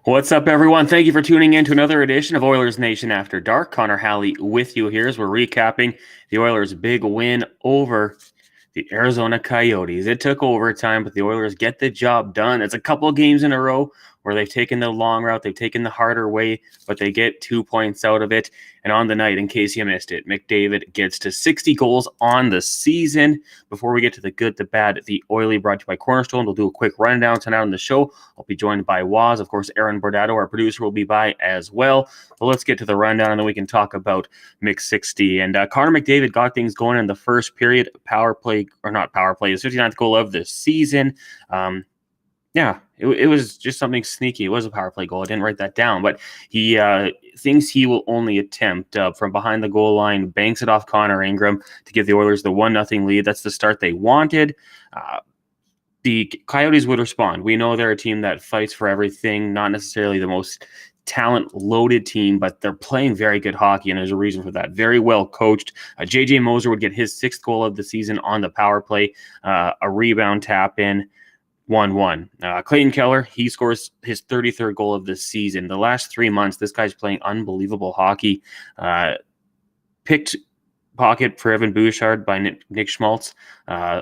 What's up, everyone? Thank you for tuning in to another edition of Oilersnation After Dark. Connor Halley with you here as we're recapping the Oilers' big win over the Arizona Coyotes. It took overtime, but the Oilers get the job done. It's a couple of games in a row where they've taken the long route, they've taken the harder way, but they get 2 points out of it. And on the night, in case you missed it, McDavid gets to 60 goals on the season. Before we get to the good, the bad, the oily, brought to you by Cornerstone, we'll do a quick rundown tonight on the show. I'll be joined by Waz. Of course, Aaron Bordato, our producer, will be by as well. But let's get to the rundown, and then we can talk about Mix 60. And Connor McDavid got things going in the first period. Power play, or not power play, his 59th goal of the season. It was just something sneaky. It was a power play goal. I didn't write that down, but he thinks he will only attempt from behind the goal line, banks it off Connor Ingram to give the Oilers the 1-0 lead. That's the start they wanted. The Coyotes would respond. We know they're a team that fights for everything, not necessarily the most talent-loaded team, but they're playing very good hockey, and there's a reason for that. Very well coached. J.J. Moser would get his 6th goal of the season on the power play, a rebound tap-in, 1-1. Clayton Keller, he scores his 33rd goal of the season. The last 3 months, this guy's playing unbelievable hockey. Picked pocket for Evan Bouchard by Nick Schmaltz.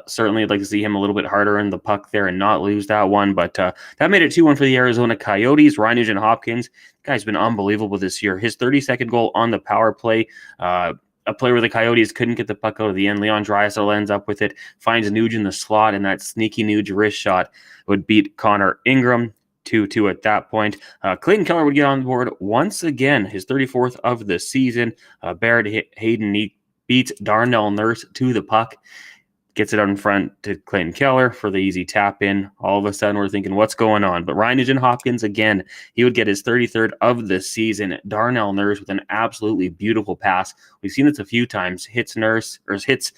Certainly I'd like to see him a little bit harder in the puck there and not lose that one, but that made it 2-1 for the Arizona Coyotes. Nugent-Hopkins, guy's been unbelievable this year. His 32nd goal on the power play, a play where the Coyotes couldn't get the puck out of the end. Leon Draisaitl ends up with it, finds Nuge in the slot, and that sneaky Nuge wrist shot would beat Connor Ingram 2-2 at that point. Clayton Keller would get on board once again, his 34th of the season. Barrett Hayden beats Darnell Nurse to the puck, gets it out in front to Clayton Keller for the easy tap in. All of a sudden, we're thinking, what's going on? But Ryan Nugent-Hopkins, again, he would get his 33rd of the season. Darnell Nurse with an absolutely beautiful pass. We've seen this a few times. Nurse gets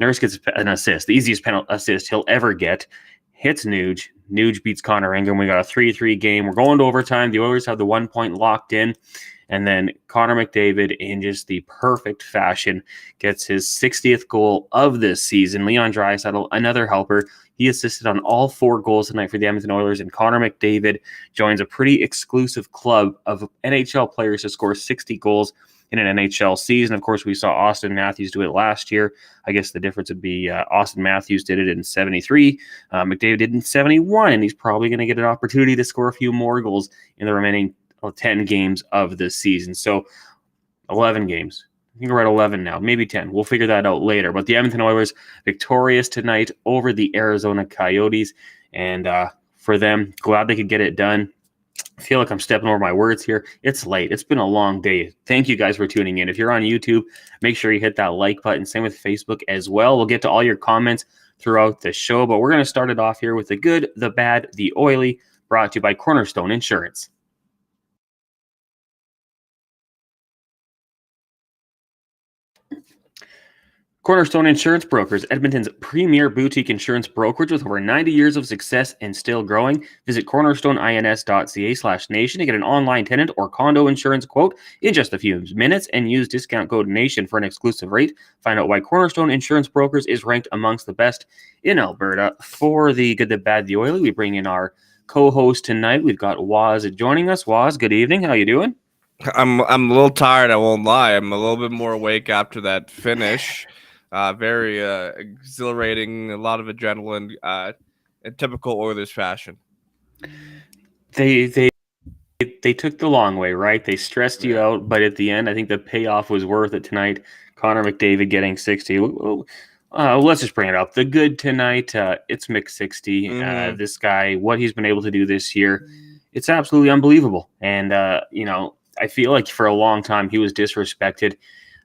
an assist, the easiest assist he'll ever get. Hits Nuge. Nuge beats Connor Ingram. We got a 3-3 game. We're going to overtime. The Oilers have the 1 point locked in. And then Connor McDavid, in just the perfect fashion, gets his 60th goal of this season. Leon Draisaitl, another helper. He assisted on all 4 goals tonight for the Edmonton Oilers, and Connor McDavid joins a pretty exclusive club of NHL players to score 60 goals in an NHL season. Of course, we saw Auston Matthews do it last year. I guess the difference would be Auston Matthews did it in 73. McDavid did it in 71, and he's probably going to get an opportunity to score a few more goals in the remaining 10 games of the season. So 11 games. I think we're at 11 now, maybe 10. We'll figure that out later. But the Edmonton Oilers victorious tonight over the Arizona Coyotes. And for them, glad they could get it done. I feel like I'm stepping over my words here. It's late. It's been a long day. Thank you guys for tuning in. If you're on YouTube, make sure you hit that like button. Same with Facebook as well. We'll get to all your comments throughout the show. But we're going to start it off here with the good, the bad, the oily, brought to you by Cornerstone Insurance. Cornerstone Insurance Brokers, Edmonton's premier boutique insurance brokerage with over 90 years of success and still growing. Visit cornerstoneins.ca/nation to get an online tenant or condo insurance quote in just a few minutes and use discount code NATION for an exclusive rate. Find out why Cornerstone Insurance Brokers is ranked amongst the best in Alberta. For the good, the bad, the oily, we bring in our co-host tonight. We've got Waz joining us. Waz, good evening. How you doing? I'm a little tired, I won't lie. I'm a little bit more awake after that finish. Very exhilarating, a lot of adrenaline, in typical Oilers fashion. They took the long way, right? They stressed you out, but at the end, I think the payoff was worth it tonight. Connor McDavid getting 60. Let's just bring it up. The good tonight, it's Mix 60. Mm-hmm. This guy, what he's been able to do this year, it's absolutely unbelievable. And, I feel like for a long time he was disrespected.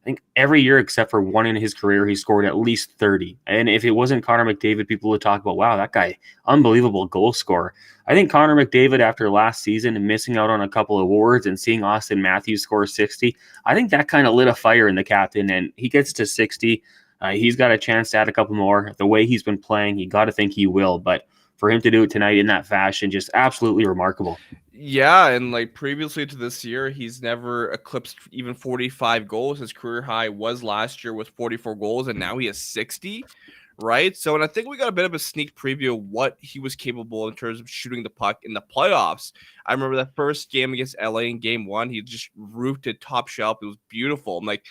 I think every year except for one in his career, he scored at least 30. And if it wasn't Connor McDavid, people would talk about, wow, that guy, unbelievable goal scorer. I think Connor McDavid, after last season and missing out on a couple of awards and seeing Auston Matthews score 60, I think that kind of lit a fire in the captain, and he gets to 60. He's got a chance to add a couple more. The way he's been playing, you got to think he will. But for him to do it tonight in that fashion, just absolutely remarkable. Yeah, and like previously to this year, he's never eclipsed even 45 goals. His career high was last year with 44 goals, and now he has 60, right? So, and I think we got a bit of a sneak preview of what he was capable in terms of shooting the puck in the playoffs. I remember that first game against LA in game one, he just roofed it top shelf. It was beautiful. I'm like,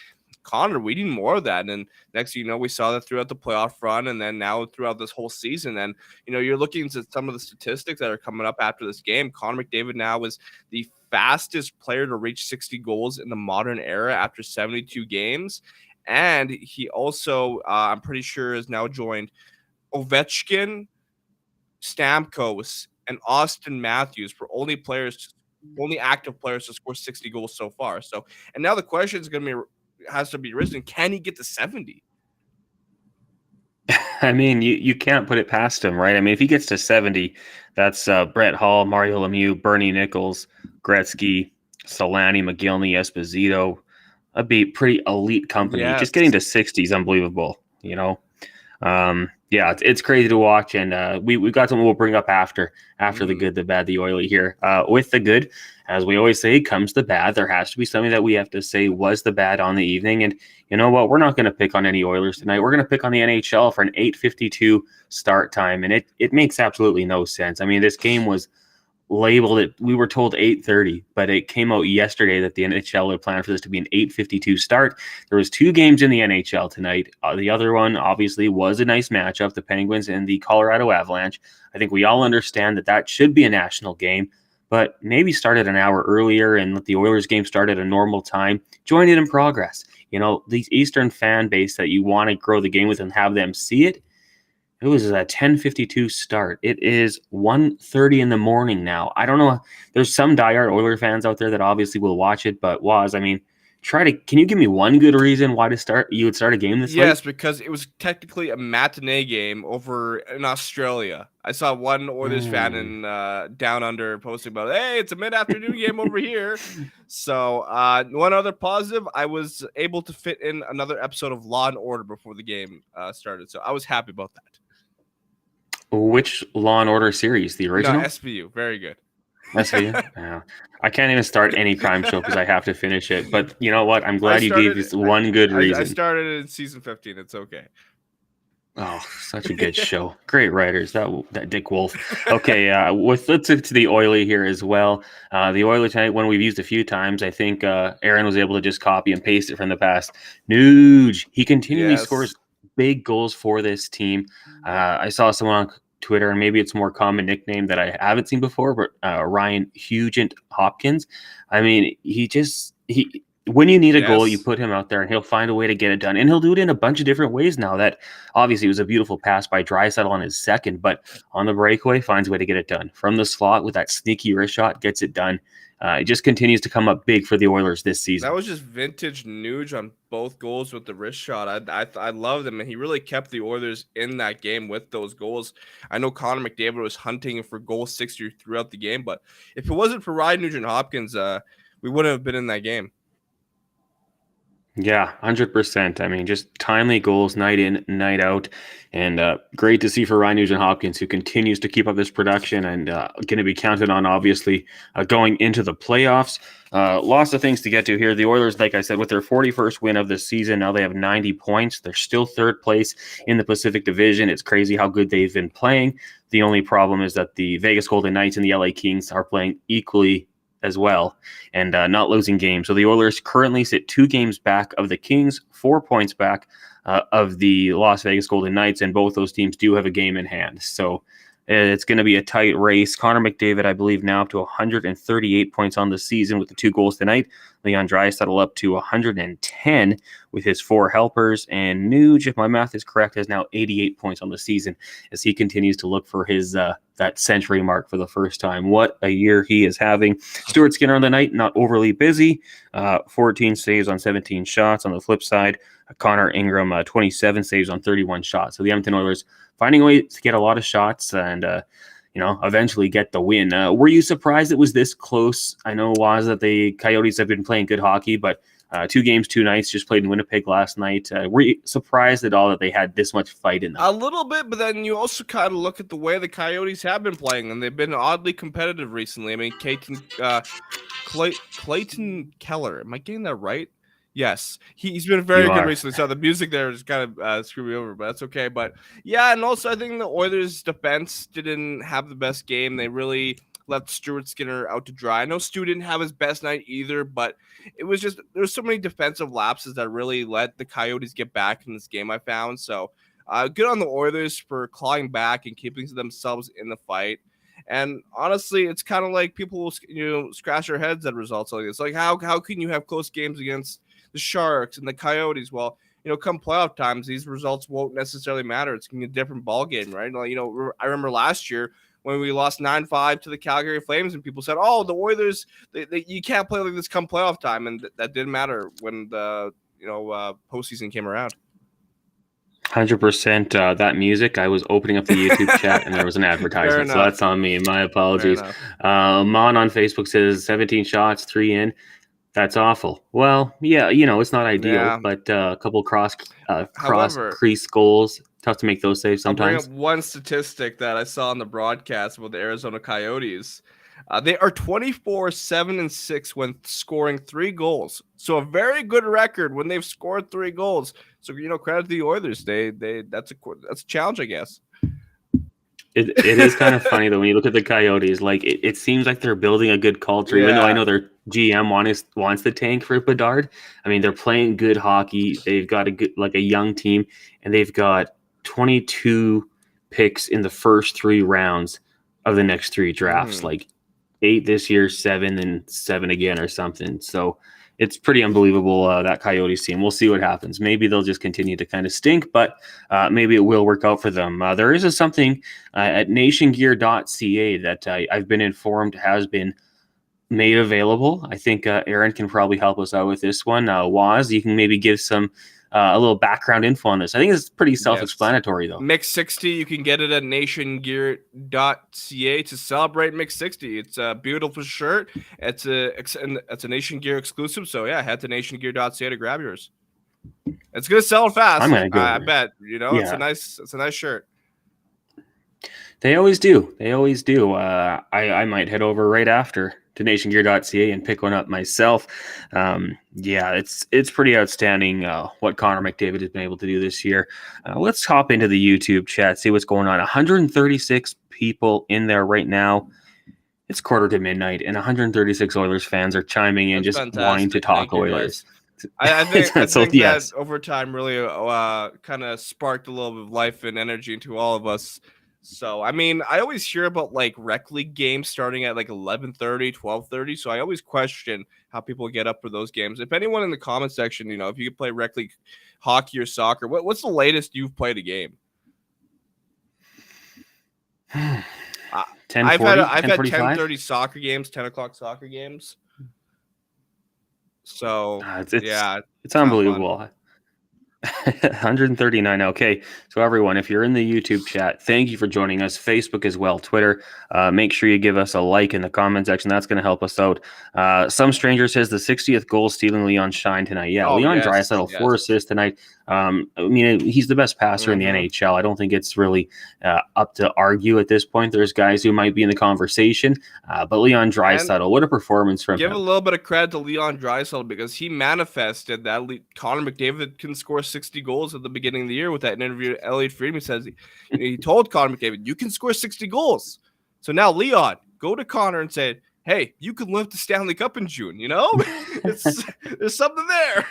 Connor, we need more of that. And next thing you know, we saw that throughout the playoff run and then now throughout this whole season. And, you're looking at some of the statistics that are coming up after this game. Connor McDavid now is the fastest player to reach 60 goals in the modern era after 72 games. And he also, I'm pretty sure, has now joined Ovechkin, Stamkos, and Austin Matthews for only active players to score 60 goals so far. So, and now the question is has to be risen. Can he get to 70? I mean, you can't put it past him, right? I mean, if he gets to 70, that's Brett Hall, Mario Lemieux, Bernie Nichols, Gretzky, Solani, McGillney, Esposito. That'd be pretty elite company. Yes. Just getting to 60 is unbelievable, Yeah, it's crazy to watch, and we've got something we'll bring up after the good, the bad, the oily here. With the good, as we always say, comes the bad. There has to be something that we have to say was the bad on the evening, and you know what? We're not going to pick on any Oilers tonight. We're going to pick on the NHL for an 8:52 start time, and it makes absolutely no sense. I mean, this game was labeled it. We were told 8:30, but it came out yesterday that the NHL had planned for this to be an 8:52 start. There was 2 games in the NHL tonight. The other one obviously was a nice matchup, the Penguins and the Colorado Avalanche. I think we all understand that should be a national game, but maybe start it an hour earlier and let the Oilers game start at a normal time. Join it in progress. These Eastern fan base that you want to grow the game with and have them see it. It was a 10:52 start. It is 1:30 in the morning now. I don't know. There's some diehard Oiler fans out there that obviously will watch it, but I mean, can you give me one good reason why you would start a game this late? Yes, because it was technically a matinee game over in Australia. I saw one Oilers fan in Down Under posting about, hey, it's a mid-afternoon game over here. So one other positive, I was able to fit in another episode of Law & Order before the game started. So I was happy about that. Which Law & Order series? The original? No, SVU. Very good. SVU? Yeah. I can't even start any crime show because I have to finish it. But you know what? I'm glad you gave us one good reason. I started in season 15. It's okay. Oh, such a good show. Great writers. That Dick Wolf. Okay, let's get to the Oily here as well. The Oily tonight, one we've used a few times. I think Aaron was able to just copy and paste it from the past. Nuge. He continually scores big goals for this team. I saw someone on Twitter, and maybe it's a more common nickname that I haven't seen before, but Ryan Nugent-Hopkins. I mean, when you need a goal, you put him out there, and he'll find a way to get it done. And he'll do it in a bunch of different ways now. That obviously was a beautiful pass by Draisaitl on his second, but on the breakaway, finds a way to get it done. From the slot with that sneaky wrist shot, gets it done. It just continues to come up big for the Oilers this season. That was just vintage Nuge on both goals with the wrist shot. I loved him, and he really kept the Oilers in that game with those goals. I know Connor McDavid was hunting for goal 60 throughout the game, but if it wasn't for Ryan Nugent-Hopkins, we wouldn't have been in that game. Yeah, 100%. I mean, just timely goals night in, night out. And great to see for Ryan Nugent-Hopkins, who continues to keep up this production and going to be counted on, obviously, going into the playoffs. Lots of things to get to here. The Oilers, like I said, with their 41st win of the season, now they have 90 points. They're still third place in the Pacific Division. It's crazy how good they've been playing. The only problem is that the Vegas Golden Knights and the LA Kings are playing equally as well and not losing games. So the Oilers currently sit 2 games back of the Kings, 4 points back of the Las Vegas Golden Knights, and both those teams do have a game in hand. So it's going to be a tight race. Connor McDavid, I believe, now up to 138 points on the season with the 2 goals tonight. Leon Draisaitl up to 110 with his 4 helpers. And Nuge, if my math is correct, has now 88 points on the season as he continues to look for his that century mark for the first time. What a year he is having. Stuart Skinner on the night, not overly busy. 14 saves on 17 shots. On the flip side, Connor Ingram, 27 saves on 31 shots. So the Edmonton Oilers finding a way to get a lot of shots and, eventually get the win. Were you surprised it was this close? I know it was that the Coyotes have been playing good hockey, but 2 games, 2 nights, just played in Winnipeg last night. Were you surprised at all that they had this much fight in them? A little bit, but then you also kind of look at the way the Coyotes have been playing, and they've been oddly competitive recently. I mean, Clayton Keller, am I getting that right? Yes, he's been very You good are. recently. So the music there is kind of screwed me over, but that's okay. But yeah, and also I think the Oilers' defense didn't have the best game. They really left Stuart Skinner out to dry. I know Stu didn't have his best night either, but it was just there's so many defensive lapses that really let the Coyotes get back in this game. I found so good on the Oilers for clawing back and keeping themselves in the fight. And honestly, it's kind of like people will scratch their heads at results like this. Like how can you have close games against the Sharks and the Coyotes? Well, come playoff times, these results won't necessarily matter. It's going to be a different ball game, right? Like, I remember last year when we lost 9-5 to the Calgary Flames, and people said, "Oh, the Oilers, you can't play like this come playoff time," and that didn't matter when the postseason came around. 100%. That music, I was opening up the YouTube chat and there was an advertisement, so that's on me. My apologies. Mon on Facebook says 17 shots, 3 in. That's awful. Well, yeah, it's not ideal, but a couple cross crease goals, tough to make those saves sometimes. I'll bring up one statistic that I saw on the broadcast about the Arizona Coyotes. They are 24-7-6 when scoring 3 goals. So a very good record when they've scored 3 goals. So credit to the Oilers. That's a challenge, I guess. It is kind of funny though when you look at the Coyotes. Like it seems like they're building a good culture, even though I know their GM wants to tank for Bedard. I mean, they're playing good hockey. They've got a young team, and they've got 22 picks in the first 3 rounds of the next 3 drafts. Like 8 this year, 7, and 7 again or something. So it's pretty unbelievable, that Coyotes team. We'll see what happens. Maybe they'll just continue to kind of stink, but maybe it will work out for them. There is something at nationgear.ca that I've been informed has been made available. I think Aaron can probably help us out with this one. Waz, you can maybe give some a little background info on this. I think it's pretty self-explanatory, though. Mix 60, you can get it at nationgear.ca to celebrate Mix 60. It's a beautiful shirt. It's a Nation Gear exclusive. So yeah, head to nationgear.ca to grab yours. It's gonna sell fast. I'm gonna go. I bet. It's a nice shirt. They always do. I might head over right after to nationgear.ca and pick one up myself. It's pretty outstanding what Connor McDavid has been able to do this year. Let's hop into the YouTube chat, see what's going on. 136 people in there right now. It's quarter to midnight, and 136 Oilers fans are chiming in, just wanting to talk Oilers. I think that overtime really kind of sparked a little bit of life and energy into all of us. So, I mean, I always hear about like rec league games starting at like 11:30, 12:30. So I always question how people get up for those games. If anyone in the comment section, if you could play rec league hockey or soccer, what's the latest you've played a game? 10:40, I've had 10:45 soccer games, 10 o'clock soccer games. So it's unbelievable. 139. Okay, so everyone, if you're in the YouTube chat, thank you for joining us. Facebook as well, Twitter. Make sure you give us a like in the comment section. That's going to help us out. Some stranger says the 60th goal stealing Leon Shine tonight. Yeah, Leon Draisaitl 4 assists tonight. I mean, he's the best passer in the NHL. I don't think it's really up to argue at this point. There's guys who might be in the conversation, but Leon Draisaitl, what a performance from him. Give a little bit of credit to Leon Draisaitl because he manifested that Connor McDavid can score 60 goals at the beginning of the year. With that interview, Elliot Friedman says he told Connor McDavid, "You can score 60 goals." So now Leon, go to Connor and say, "Hey, you can lift the Stanley Cup in June." There's something there.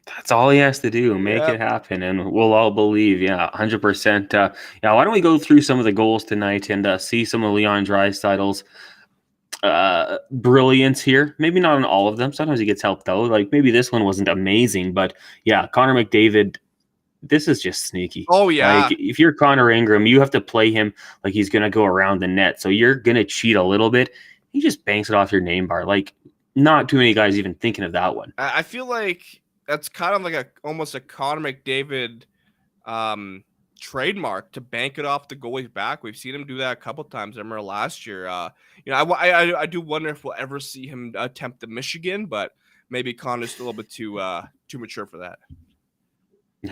That's all he has to do, make it happen, and we'll all believe. 100%. Why don't we go through some of the goals tonight and see some of Leon Draisaitl's brilliance here. Maybe not on all of them. Sometimes he gets help though. Like maybe this one wasn't amazing, but yeah, Connor McDavid, this is just sneaky. Oh yeah. Like if you're Connor Ingram, you have to play him like he's gonna go around the net. So you're gonna cheat a little bit. He just banks it off your name bar. Like not too many guys even thinking of that one. I feel like that's kind of like almost a Connor McDavid trademark to bank it off the goalie's back. We've seen him do that a couple times. I remember last year. I do wonder if we'll ever see him attempt the Michigan, but maybe Connor's still a little bit too mature for that.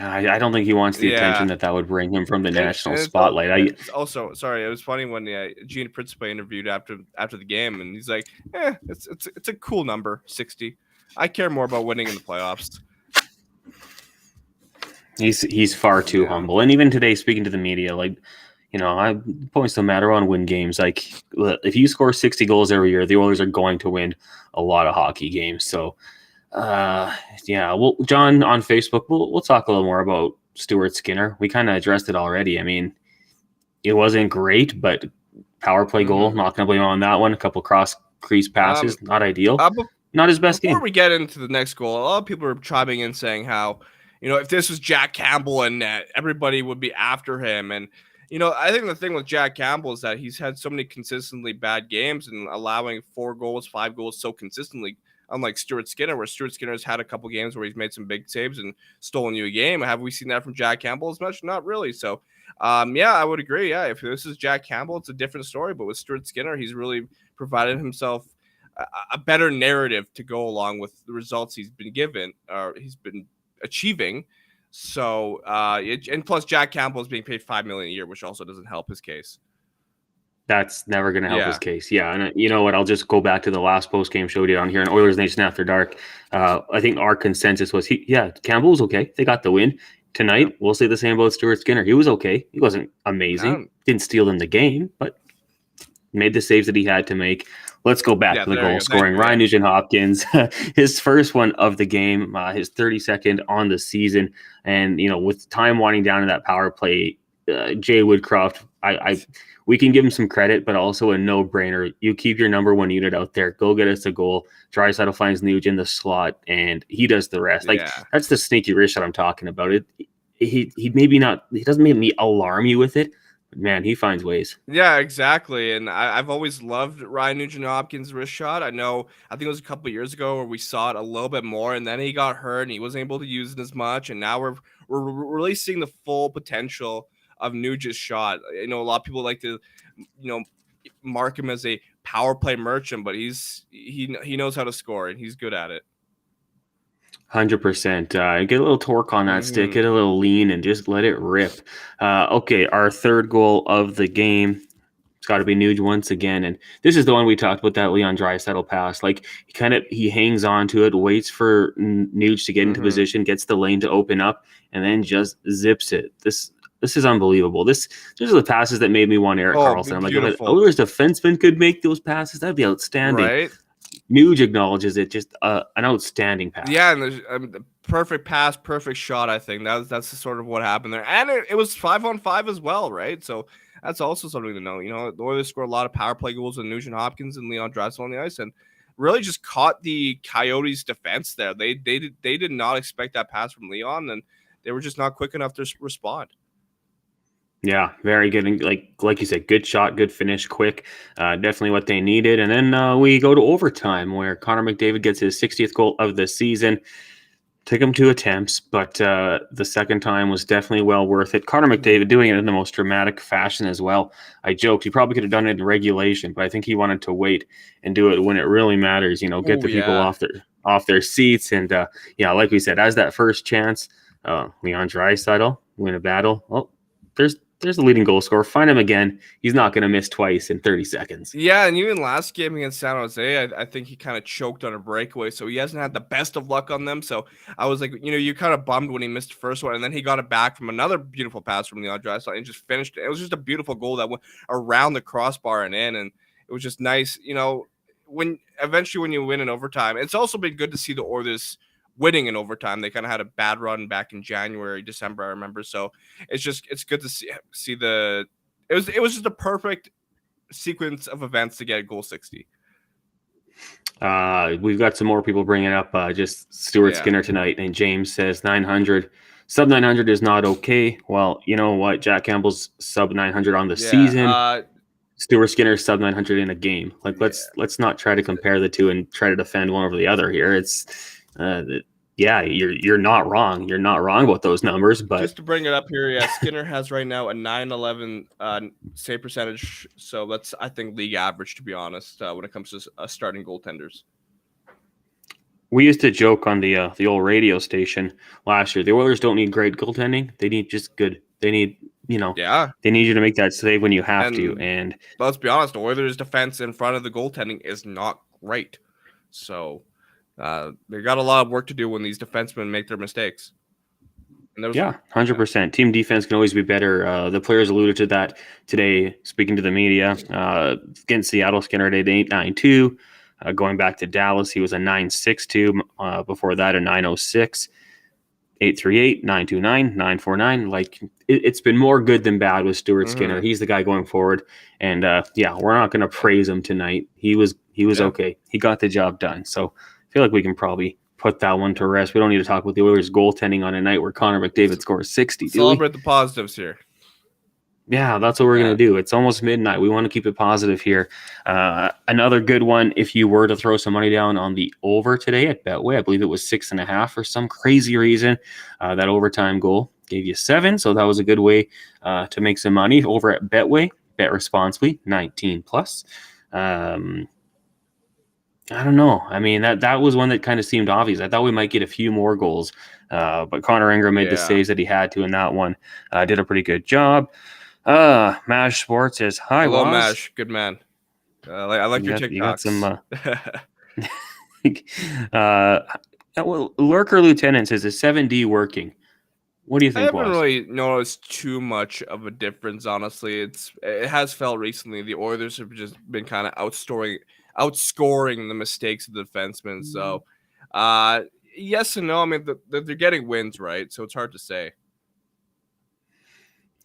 I don't think he wants the attention that would bring him from the national spotlight. Also, sorry, it was funny when Gene Principe interviewed after the game, and he's like, "It's a cool number, 60." I care more about winning in the playoffs. He's far too humble. And even today, speaking to the media, like, points don't matter on win games. Like, if you score 60 goals every year, the Oilers are going to win a lot of hockey games. So, well, John on Facebook, we'll talk a little more about Stuart Skinner. We kind of addressed it already. I mean, it wasn't great, but power play goal, not going to blame him on that one. A couple cross crease passes, not ideal. Not his best game. Before we get into the next goal, a lot of people are chiming in saying how, if this was Jack Campbell and everybody would be after him. And, I think the thing with Jack Campbell is that he's had so many consistently bad games and allowing 4 goals, 5 goals so consistently, unlike Stuart Skinner, where Stuart Skinner has had a couple games where he's made some big saves and stolen you a game. Have we seen that from Jack Campbell as much? Not really. So, I would agree. Yeah, if this is Jack Campbell, it's a different story. But with Stuart Skinner, he's really provided himself a better narrative to go along with the results he's been given or he's been achieving. So, and plus Jack Campbell is being paid $5 million a year, which also doesn't help his case. That's never going to help his case. Yeah. And you know what? I'll just go back to the last post-game show we did on here in Oilersnation After Dark. I think our consensus was, Campbell was okay. They got the win. Tonight, we'll say the same about Stuart Skinner. He was okay. He wasn't amazing. Didn't steal them the game, but made the saves that he had to make. Let's go back to the goal scoring. Ryan Nugent-Hopkins, his first one of the game, his 32nd on the season. And, with time winding down in that power play, Jay Woodcroft, we can give him some credit, but also a no-brainer. You keep your number 1 unit out there. Go get us a goal. Draisaitl finds Nugent in the slot, and he does the rest. That's the sneaky wrist that I'm talking about. He maybe not. He doesn't make me alarm you with it. Man, he finds ways. Yeah, exactly. And I've always loved Ryan Nugent-Hopkins' wrist shot. I think it was a couple of years ago where we saw it a little bit more, and then he got hurt and he wasn't able to use it as much. And now we're really seeing the full potential of Nugent's shot. A lot of people like to, mark him as a power play merchant, but he knows how to score and he's good at it. 100%. Get a little torque on that stick, get a little lean, and just let it rip. Okay, our third goal of the game. It's got to be Nuge once again, and this is the one we talked about, that Leon Draisaitl pass. Like, he hangs on to it, waits for Nuge to get into position, gets the lane to open up, and then just zips it. This is unbelievable. These are the passes that made me want Erik Karlsson. I'm like, if an Oilers defenseman could make those passes, that'd be outstanding. Right? Nuge acknowledges it. Just an outstanding pass. Yeah, and there's the perfect pass, perfect shot. I think that's sort of what happened there, and it was 5-on-5 as well, right? So that's also something to know. The Oilers scored a lot of power play goals with Nugent-Hopkins and Leon Draisaitl on the ice, and really just caught the Coyotes' defense there. They did not expect that pass from Leon, and they were just not quick enough to respond. Yeah, very good. And like you said, good shot, good finish, quick. Definitely what they needed. And then we go to overtime where Connor McDavid gets his 60th goal of the season. Took him 2 attempts, but the second time was definitely well worth it. Connor McDavid doing it in the most dramatic fashion as well. I joked he probably could have done it in regulation, but I think he wanted to wait and do it when it really matters. Get the people off their seats. And like we said, as that first chance, Leon Draisaitl win a battle. Oh, there's the leading goal scorer. Find him again. He's not going to miss twice in 30 seconds. Yeah, and even last game against San Jose, I think he kind of choked on a breakaway, so he hasn't had the best of luck on them. So I was like, you're kind of bummed when he missed the first one, and then he got it back from another beautiful pass from Leon Draisaitl and just finished it. It was just a beautiful goal that went around the crossbar and in, and it was just nice. When you win in overtime, it's also been good to see the Oilers winning in overtime. They kind of had a bad run back in January, December, I remember. So it's good to see it was just a perfect sequence of events to get goal 60. We've got some more people bringing up just Stuart Skinner tonight, and James says 900. Sub 900 is not okay. Well, you know what? Jack Campbell's sub 900 on the season. Stuart Skinner sub 900 in a game. Let's not try to compare the two and try to defend one over the other here. It's you're not wrong. You're not wrong about those numbers. But just to bring it up here, Skinner has right now a 911 save percentage. So that's, I think, league average, to be honest, when it comes to starting goaltenders. We used to joke on the old radio station last year. The Oilers don't need great goaltending. They need just good. They need they need you to make that save when you have to. And let's be honest, the Oilers' defense in front of the goaltending is not great. So They got a lot of work to do when these defensemen make their mistakes. And Yeah, 100%. Team defense can always be better. The players alluded to that today, speaking to the media. Against Seattle, Skinner at 8.92. Going back to Dallas, he was a 9.62. Before that, a 9.06. 838, 929, 949. Like it's been more good than bad with Stuart Skinner. He's the guy going forward. And we're not going to praise him tonight. He was okay. He got the job done. So I feel like we can probably put that one to rest. We don't need to talk about the Oilers goaltending on a night where Connor McDavid scores 60. Celebrate the positives here. Yeah, that's what we're going to do. It's almost midnight. We want to keep it positive here. Another good one, if you were to throw some money down on the over today at Betway, I believe it was 6.5 for some crazy reason. That overtime goal gave you 7, so that was a good way to make some money over at Betway. Bet responsibly, 19 plus. I don't know. I mean, that was one that kind of seemed obvious. I thought we might get a few more goals, but Connor Ingram made the saves that he had to in that one. Did a pretty good job. Mash Sports says, hi, hello, Waz. Mash. Good man. I like your TikToks. You got some. Lurker Lieutenant says, is 7D working? What do you think, I haven't really noticed too much of a difference, honestly. It has felt recently the Oilers have just been kind of outscoring the mistakes of the defensemen. So, yes and no. I mean, they're getting wins, right? So it's hard to say.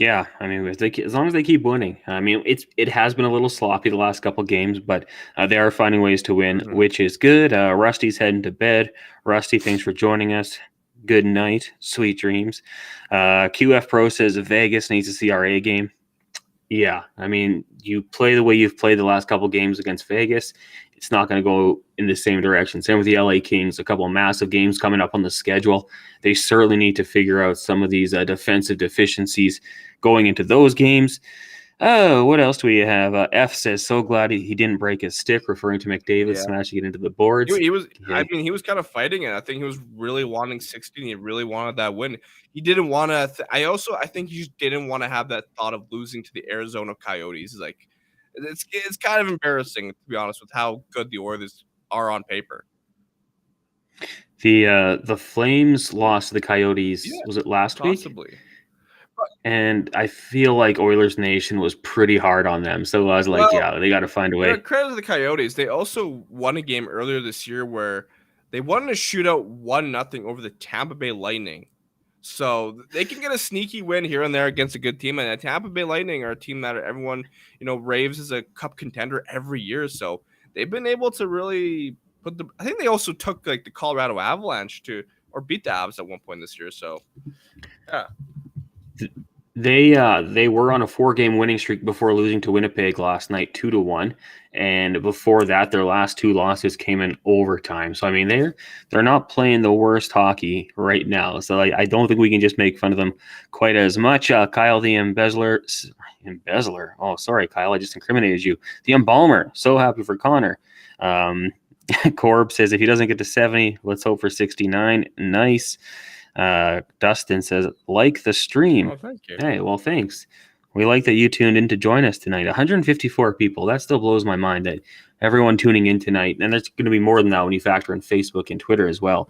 Yeah, I mean, as long as they keep winning. I mean, it has been a little sloppy the last couple games, but they are finding ways to win, which is good. Rusty's heading to bed. Rusty, thanks for joining us. Good night, sweet dreams. QF Pro says Vegas needs a CRA game. Yeah, I mean, you play the way you've played the last couple games against Vegas, it's not going to go in the same direction. Same with the LA Kings, a couple of massive games coming up on the schedule. They certainly need to figure out some of these defensive deficiencies going into those games. Oh, what else do we have? F says, so glad he didn't break his stick, referring to McDavid smashing it into the boards. He was kind of fighting it. I think he was really wanting 60. He really wanted that win. He didn't want to. I think he just didn't want to have that thought of losing to the Arizona Coyotes. Like, it's kind of embarrassing, to be honest, with how good the Oilers are on paper. The Flames lost to the Coyotes. Yeah, was it last week? Possibly. And I feel like Oilers Nation was pretty hard on them. So I was like, they got to find a way. Credit to the Coyotes. They also won a game earlier this year where they won a shootout 1-0 over the Tampa Bay Lightning. So they can get a sneaky win here and there against a good team. And the Tampa Bay Lightning are a team that everyone, raves as a cup contender every year. So they've been able to really I think they also took like the Colorado Avalanche or beat the Avs at one point this year. So, yeah. They were on a 4-game winning streak before losing to Winnipeg last night 2-1, and before that their last 2 losses came in overtime. So I mean they're not playing the worst hockey right now. So I don't think we can just make fun of them quite as much. Kyle the embezzler. Oh, sorry, Kyle, I just incriminated you. The embalmer. So happy for Connor. Corb says if he doesn't get to 70, let's hope for 69. Nice. Dustin says, like the stream. Oh, thank you. Hey, well, thanks. We like that you tuned in to join us tonight. 154 people. That still blows my mind that everyone tuning in tonight, and there's going to be more than that when you factor in Facebook and Twitter as well.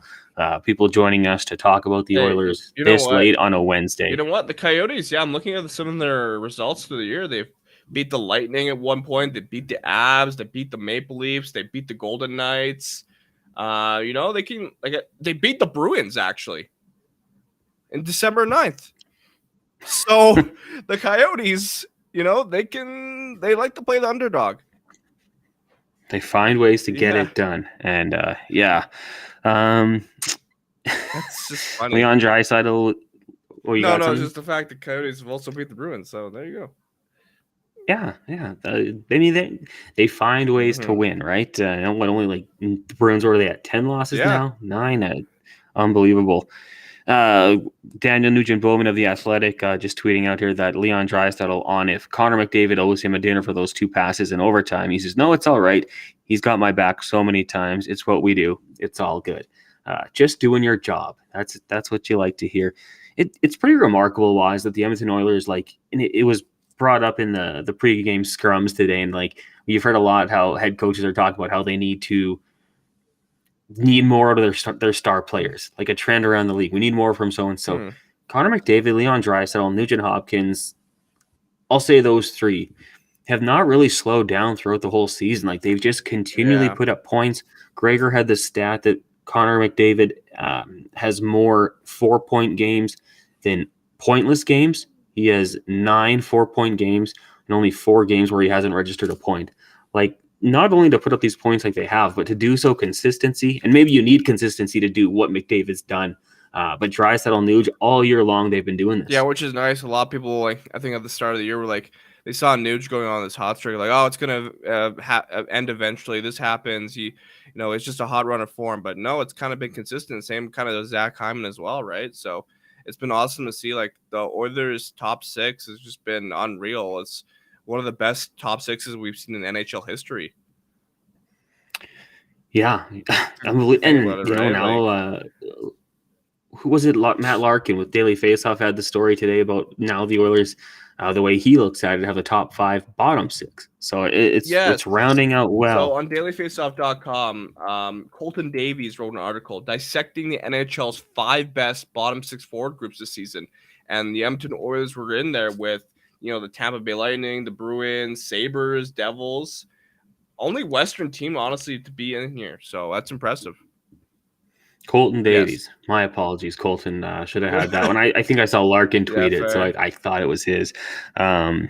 People joining us to talk about the Oilers this late on a Wednesday. You know what? The Coyotes, I'm looking at some of their results through the year. They've beat the Lightning at one point. They beat the Avs. They beat the Maple Leafs. They beat the Golden Knights. They beat the Bruins, actually, in December 9th. So the Coyotes, they like to play the underdog. They find ways to get it done. And that's just funny. Leon Draisaitl. It's just the fact that Coyotes have also beat the Bruins. So there you go. Yeah. They find ways to win, right? The Bruins, are they at 10 losses now? 9. Unbelievable. Daniel Nugent-Bowman of The Athletic just tweeting out here that Leon Draisaitl on if Connor McDavid owes him a dinner for those 2 passes in overtime. He says, no, it's all right. He's got my back so many times. It's what we do. It's all good. Just doing your job. That's what you like to hear. It's pretty remarkable, Wise, that the Edmonton Oilers, it was brought up in the pregame scrums today, and you've heard a lot how head coaches are talking about how they need to need more out of their star players, like a trend around the league. We need more from so-and-so. Connor McDavid, Leon Draisaitl, Nugent-Hopkins, I'll say those three have not really slowed down throughout the whole season. Like they've just continually put up points. Gregor had the stat that Connor McDavid has more 4-point games than pointless games. He has 9 4-point games and only 4 games where he hasn't registered a point. Like not only to put up these points like they have, but to do so consistency. And maybe you need consistency to do what McDavid's done. But Draisaitl, Nuge, all year long they've been doing this. Yeah, which is nice. A lot of people, like I think at the start of the year, were like they saw Nuge going on this hot streak, like, oh, it's gonna end eventually. This happens. It's just a hot run of form. But no, it's kind of been consistent. Same kind of Zach Hyman as well, right? So it's been awesome to see. Like the Oilers' top 6 has just been unreal. It's one of the best top 6s we've seen in NHL history. Yeah, now. Who was it? Matt Larkin with Daily Faceoff had the story today about now the Oilers, the way he looks at it, have a top 5, bottom 6. So it's rounding out well. So on dailyfaceoff.com, Colton Davies wrote an article dissecting the NHL's 5 best bottom 6 forward groups this season. And the Edmonton Oilers were in there with, the Tampa Bay Lightning, the Bruins, Sabres, Devils. Only Western team, honestly, to be in here. So that's impressive. Colton Davies. Yes. My apologies. Colton should have had that one. I think I saw Larkin tweet it, so I thought it was his. What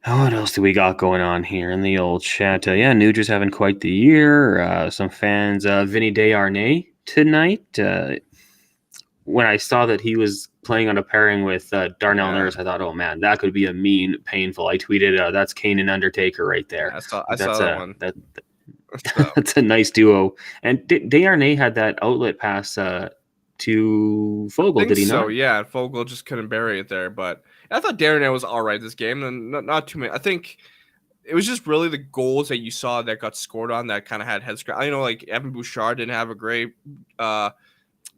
else do we got going on here in the old chat? Nuger's having quite the year. Some fans, Vinny Desharnais tonight. When I saw that he was playing on a pairing with Darnell Nurse, I thought, oh man, that could be a mean, painful. I tweeted, that's Kane and Undertaker right there. I saw that one. That's a nice duo. And Desharnais had that outlet pass to Fogle, did he not? So, yeah, Fogle just couldn't bury it there. But I thought Desharnais was all right this game, and not too many. I think it was just really the goals that you saw that got scored on that kind of had head scratch. Like Evan Bouchard didn't have a great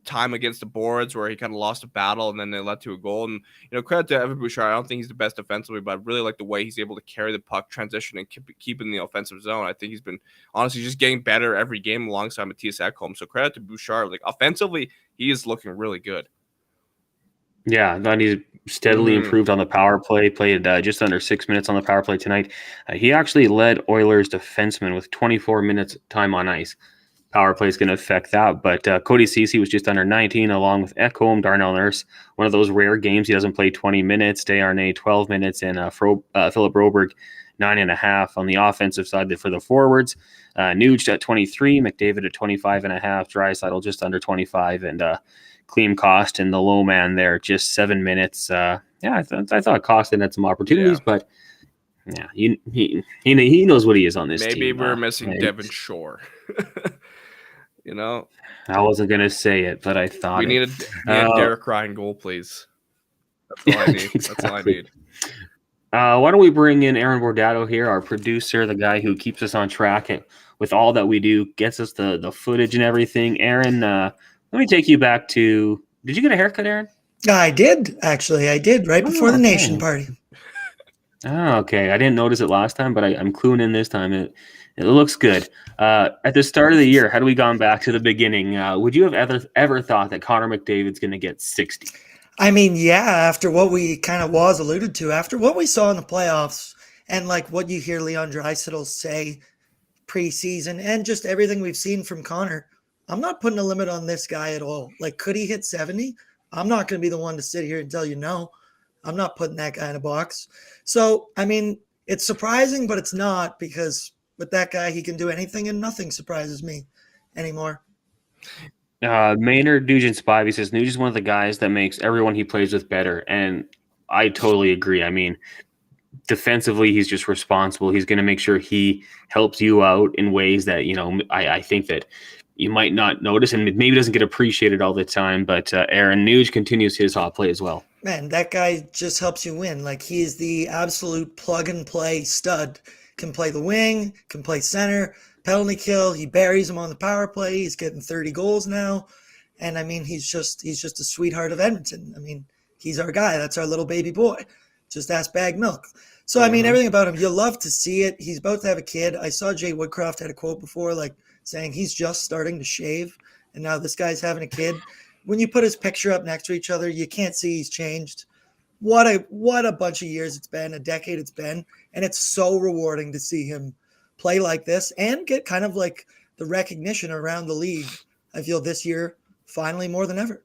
time against the boards where he kind of lost a battle and then they led to a goal. And credit to Evan Bouchard. I don't think he's the best defensively, but I really like the way he's able to carry the puck, transition, and keep in the offensive zone. I think he's been honestly just getting better every game alongside Matthias Ekholm. So credit to Bouchard. Like offensively, he is looking really good. Yeah, then he's steadily improved on the power play. Played just under 6 minutes on the power play tonight. He actually led Oilers defensemen with 24 minutes time on ice. Power play is going to affect that, but Cody Ceci was just under 19, along with Ekholm, Darnell Nurse. One of those rare games he doesn't play 20 minutes. Desharnais 12 minutes, and Philip Broberg 9.5 on the offensive side for the forwards. Nuge at 23, McDavid at 25.5, Draisaitl just under 25, and Clean Cost and the low man there just 7 minutes. I thought Costin had some opportunities, but yeah, he knows what he is on this team. Maybe we're missing Devin Shore. I wasn't gonna say it, but I thought we need a Derek Ryan goal, please. That's all I need. Exactly. That's all I need. Why don't we bring in Aaron Bordato here, our producer, the guy who keeps us on track with all that we do, gets us the footage and everything. Aaron, let me take you back to. Did you get a haircut, Aaron? I did, actually. I did right before the Nation party. Oh, okay. I didn't notice it last time, but I'm cluing in this time. It looks good. At the start of the year, had we gone back to the beginning, would you have ever thought that Connor McDavid's going to get 60? I mean, yeah, after what we kind of alluded to, after what we saw in the playoffs and like what you hear Leon Draisaitl say preseason and just everything we've seen from Connor, I'm not putting a limit on this guy at all. Like, could he hit 70? I'm not going to be the one to sit here and tell you no. I'm not putting that guy in a box. So, I mean, it's surprising, but it's not, because with that guy, he can do anything and nothing surprises me anymore. Maynard Nugent Spivey says Nugent is one of the guys that makes everyone he plays with better. And I totally agree. I mean, defensively, he's just responsible. He's going to make sure he helps you out in ways that, I think that you might not notice and maybe doesn't get appreciated all the time. But Aaron Nuge continues his hot play as well. Man, that guy just helps you win. Like, he is the absolute plug-and-play stud. Can play the wing, can play center, penalty kill. He buries him on the power play. He's getting 30 goals now. And, I mean, he's just a sweetheart of Edmonton. I mean, he's our guy. That's our little baby boy. Just ask Bag Milk. So, I mean, everything about him, you'll love to see it. He's about to have a kid. I saw Jay Woodcroft had a quote before, like, saying he's just starting to shave, and now this guy's having a kid. When you put his picture up next to each other, you can't see he's changed. What a bunch of years it's been, a decade it's been, and it's so rewarding to see him play like this and get kind of like the recognition around the league. I feel this year finally more than ever.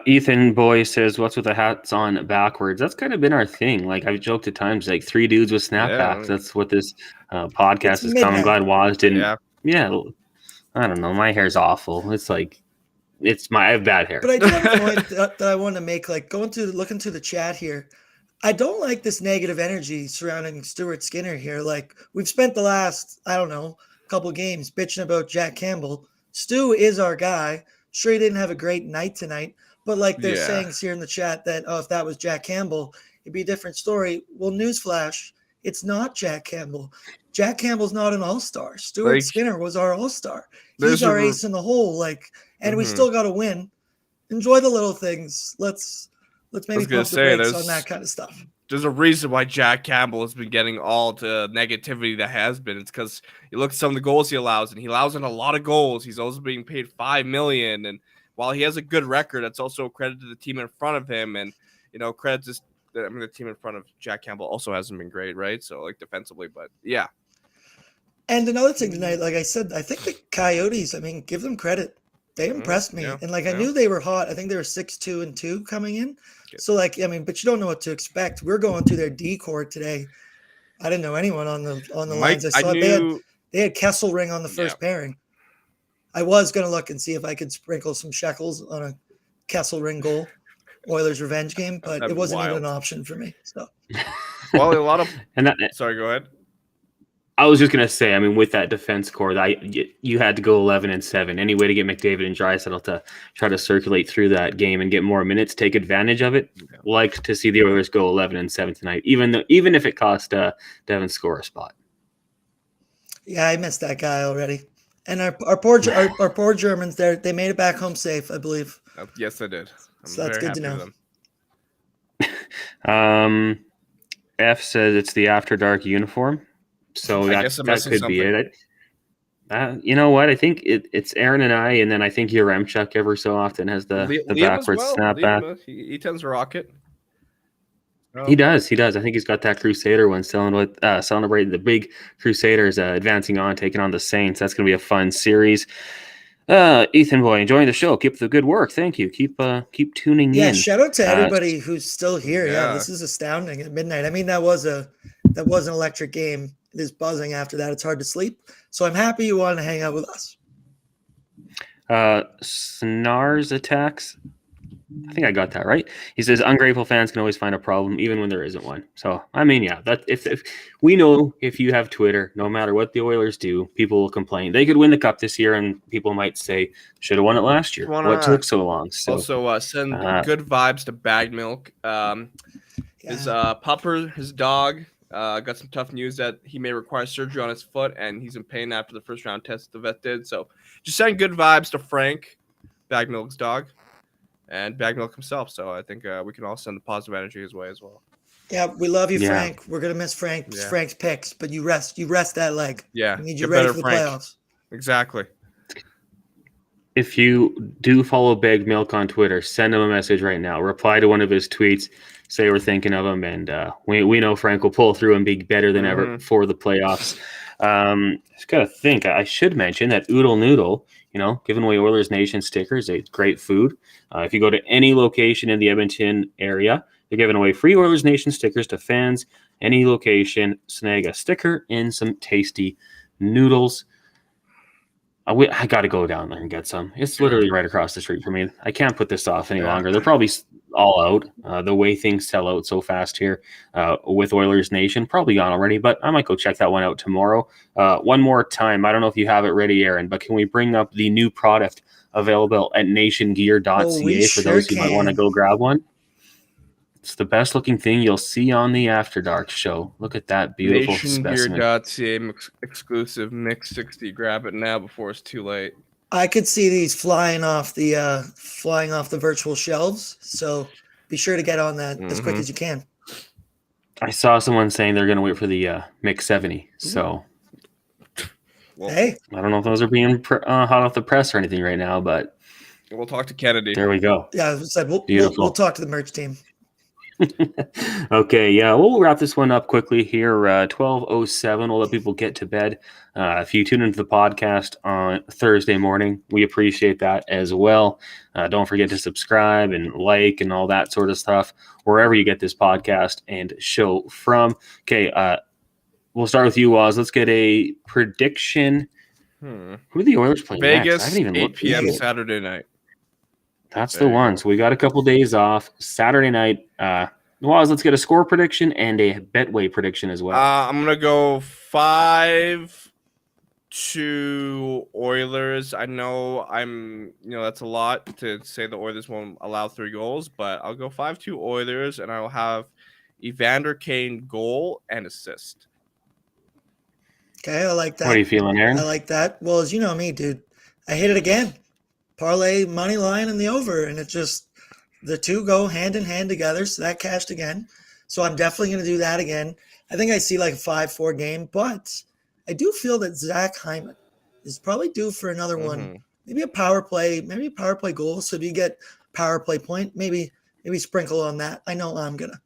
Ethan Boy says, "What's with the hats on backwards?" That's kind of been our thing. Like I've joked at times, like 3 dudes with snapbacks. Yeah. That's what this podcast is coming. I'm glad Waz didn't. Yeah, I don't know. My hair's awful. It's like I have bad hair. But I do have a point that I want to make. Like looking through the chat here, I don't like this negative energy surrounding Stuart Skinner here. Like we've spent the last, I don't know, couple games bitching about Jack Campbell. Stu is our guy. Sure, he didn't have a great night tonight, but like they're saying here in the chat that, if that was Jack Campbell, it'd be a different story. Well, newsflash, it's not Jack Campbell. Jack Campbell's not an all-star. Stuart Skinner was our all-star. He's our ace in the hole. And we still got to win. Enjoy the little things. Let's maybe pump the brakes on that kind of stuff. There's a reason why Jack Campbell has been getting all the negativity that has been. It's because you look at some of the goals he allows, and he allows in a lot of goals. He's also being paid $5 million, and while he has a good record, that's also a credit to the team in front of him. And credit the team in front of Jack Campbell also hasn't been great, right? So defensively, but yeah. And another thing tonight, like I said, I think the Coyotes. I mean, give them credit. They impressed me. And I knew they were hot. I think they were 6-2-2 coming in. Good. So but you don't know what to expect. We're going through their D court today. I didn't know anyone on the lines. I saw they had Kesselring on the first pairing. I was going to look and see if I could sprinkle some shekels on a Kesselring goal, Oilers revenge game, but it wasn't even an option for me. So, well, a lot of sorry, go ahead. I was just going to say, I mean, with that defense core, you had to go 11-7. Any way to get McDavid and Draisaitl to try to circulate through that game and get more minutes, take advantage of it. Yeah. Like to see the Oilers go 11-7 tonight, even if it cost Devin Score a spot. Yeah, I missed that guy already. And our poor Germans, they made it back home safe, I believe. Yes, they did. So that's good to know. F says it's the After Dark uniform. So that could be it. You know what? I think it's Aaron and I, and then I think Yaremchuk every so often has the backwards snapback. He tends to rock it. Oh. He does. I think he's got that Crusader one celebrating the big Crusaders advancing on, taking on the Saints. That's going to be a fun series. Ethan Boy, enjoying the show. Keep the good work. Thank you. Keep tuning in. Yeah, shout out to everybody who's still here. Yeah, this is astounding at midnight. I mean, that was an electric game. It is buzzing after that. It's hard to sleep. So I'm happy you wanted to hang out with us. Snars attacks. I think I got that right. He says ungrateful fans can always find a problem even when there isn't one. So I mean, yeah, that if we know, if you have Twitter, no matter what the Oilers do, people will complain. They could win the cup this year, and people might say should have won it last year. What took so long? So also send good vibes to Bag Milk. His pupper, his dog, got some tough news that he may require surgery on his foot, and he's in pain after the first round test the vet did. So just send good vibes to Frank, Bag Milk's dog, and Bag Milk himself. So I think we can all send the positive energy his way as well. Yeah, we love you, Frank. We're gonna miss Frank's picks, but you rest that leg. Yeah, we need you ready for the playoffs. Exactly. If you do follow Bag Milk on Twitter, send him a message right now. Reply to one of his tweets. Say we're thinking of him, and we know Frank will pull through and be better than ever for the playoffs. Just gotta think. I should mention that Oodle Noodle, giving away Oilers Nation stickers. It's great food. If you go to any location in the Edmonton area, they're giving away free Oilers Nation stickers to fans. Any location, snag a sticker and some tasty noodles. I got to go down there and get some. It's literally right across the street from me. I can't put this off any longer. They're probably all out. The way things sell out so fast here with Oilers Nation, probably gone already, but I might go check that one out tomorrow. One more time. I don't know if you have it ready, Aaron, but can we bring up the new product available at nationgear.ca for those who might want to go grab one? It's the best looking thing you'll see on the After Dark show. Look at that beautiful specimen. NationGear.ca exclusive Mix 60. Grab it now before it's too late. I could see these flying off the virtual shelves. So be sure to get on that as quick as you can. I saw someone saying they're going to wait for the Mix 70. So Well, Hey, I don't know if those are being hot off the press or anything right now, but we'll talk to Kennedy. there we go. yeah, I said we'll Beautiful. talk to the merch team. Okay, yeah, we'll wrap this one up quickly here. 12:07. We'll let people get to bed. If you tune into the podcast on Thursday morning, we appreciate that as well. Don't forget to subscribe and like and all that sort of stuff wherever you get this podcast and show from. Okay, we'll start with you, Oz. Let's get a prediction. Who are the Oilers playing next? I Vegas, haven't even 8 looked p.m. at it. Saturday night. That's There the you one. go. So we got a couple days off. Saturday night. Waz, let's get a score prediction and a Betway prediction as well. I'm gonna go 5-2 Oilers. I know that's a lot to say the Oilers won't allow 3 goals, but I'll go 5-2 Oilers, and I'll have Evander Kane goal and assist. Okay, I like that. What are you feeling, Aaron? I like that. Well, as you know me, dude, I hit it again. Parlay, money line, and the over, and it just the two go hand in hand together. So that cashed again. So I'm definitely going to do that again. I think I see like a 5-4 game, but I do feel that Zach Hyman is probably due for another one. Maybe a power play goal. So if you get power play point, maybe sprinkle on that. I know I'm gonna.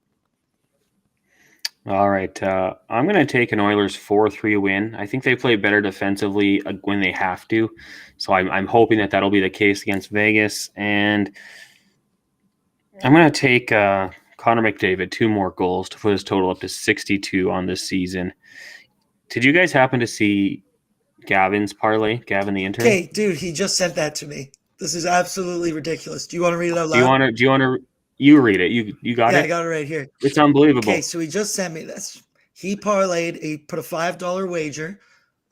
All right. I'm going to take an Oilers 4-3 win. I think they play better defensively when they have to. So I'm hoping that that'll be the case against Vegas. And I'm going to take Connor McDavid 2 more goals to put his total up to 62 on this season. Did you guys happen to see Gavin's parlay? Gavin the intern? Okay, dude, he just sent that to me. This is absolutely ridiculous. Do you want to read it out loud? Do you want to you read it? You got it? Yeah, I got it right here. It's unbelievable. Okay, so he just sent me this. He parlayed put a $5 wager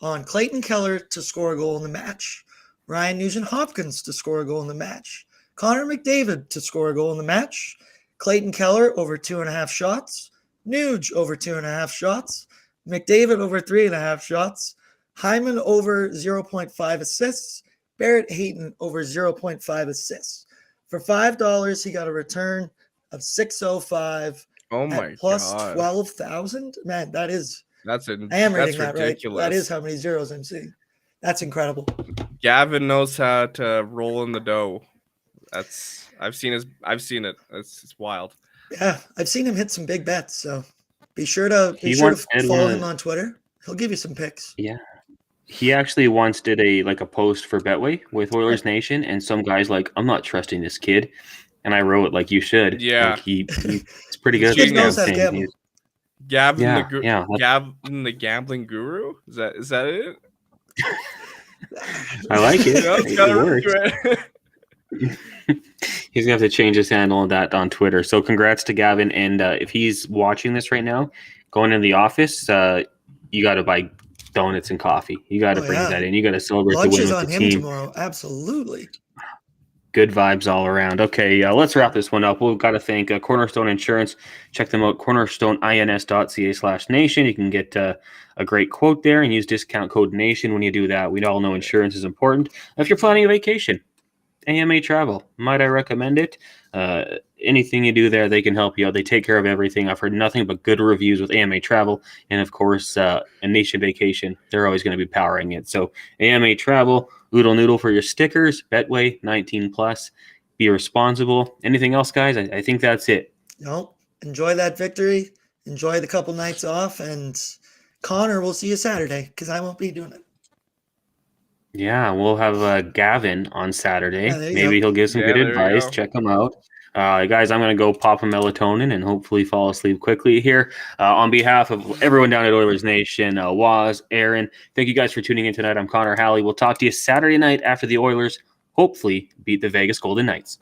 on Clayton Keller to score a goal in the match, Ryan Nugent-Hopkins to score a goal in the match, Connor McDavid to score a goal in the match, Clayton Keller over 2.5 shots, Nuge over 2.5 shots, McDavid over 3.5 shots, Hyman over 0.5 assists, Barrett Hayton over 0.5 assists. For $5, he got a return of 605. Oh my plus god! 12,000. Man, I am reading that's that ridiculous. right. That is how many zeros I'm seeing. That's incredible. Gavin knows how to roll in the dough. I've seen it. It's wild. Yeah, I've seen him hit some big bets. So be sure to follow him on Twitter. He'll give you some picks. Yeah. He actually once did a post for Betway with Oilers Nation, and some guy's like, "I'm not trusting this kid," and I wrote like, "You should." Yeah, like he's pretty good. He knows how to gamble. Gavin the gambling guru. Is that it? I like it. It He's gonna have to change his handle on that on Twitter. So congrats to Gavin, and if he's watching this right now, going in the office, you got to buy donuts and coffee. You got to bring that in. You got to celebrate the win with on the him team tomorrow. Absolutely. Good vibes all around. Okay, let's wrap this one up. We've got to thank Cornerstone Insurance. Check them out, cornerstoneins.ca/nation. You can get a great quote there and use discount code NATION when you do that. We all know insurance is important. If you're planning a vacation, AMA Travel, might I recommend it? Anything you do there, they can help you out. They take care of everything. I've heard nothing but good reviews with AMA Travel. And of course, a Nation Vacation, they're always going to be powering it. So AMA Travel, Oodle Noodle for your stickers, Betway, 19+. Be responsible. Anything else, guys? I think that's it. No, enjoy that victory. Enjoy the couple nights off. And Connor, we'll see you Saturday because I won't be doing it. Yeah, we'll have Gavin on Saturday. Yeah, Maybe he'll give some good advice. Check him out. Guys, I'm going to go pop a melatonin and hopefully fall asleep quickly here. On behalf of everyone down at Oilers Nation, Waz, Aaron, thank you guys for tuning in tonight. I'm Connor Halley. We'll talk to you Saturday night after the Oilers hopefully beat the Vegas Golden Knights.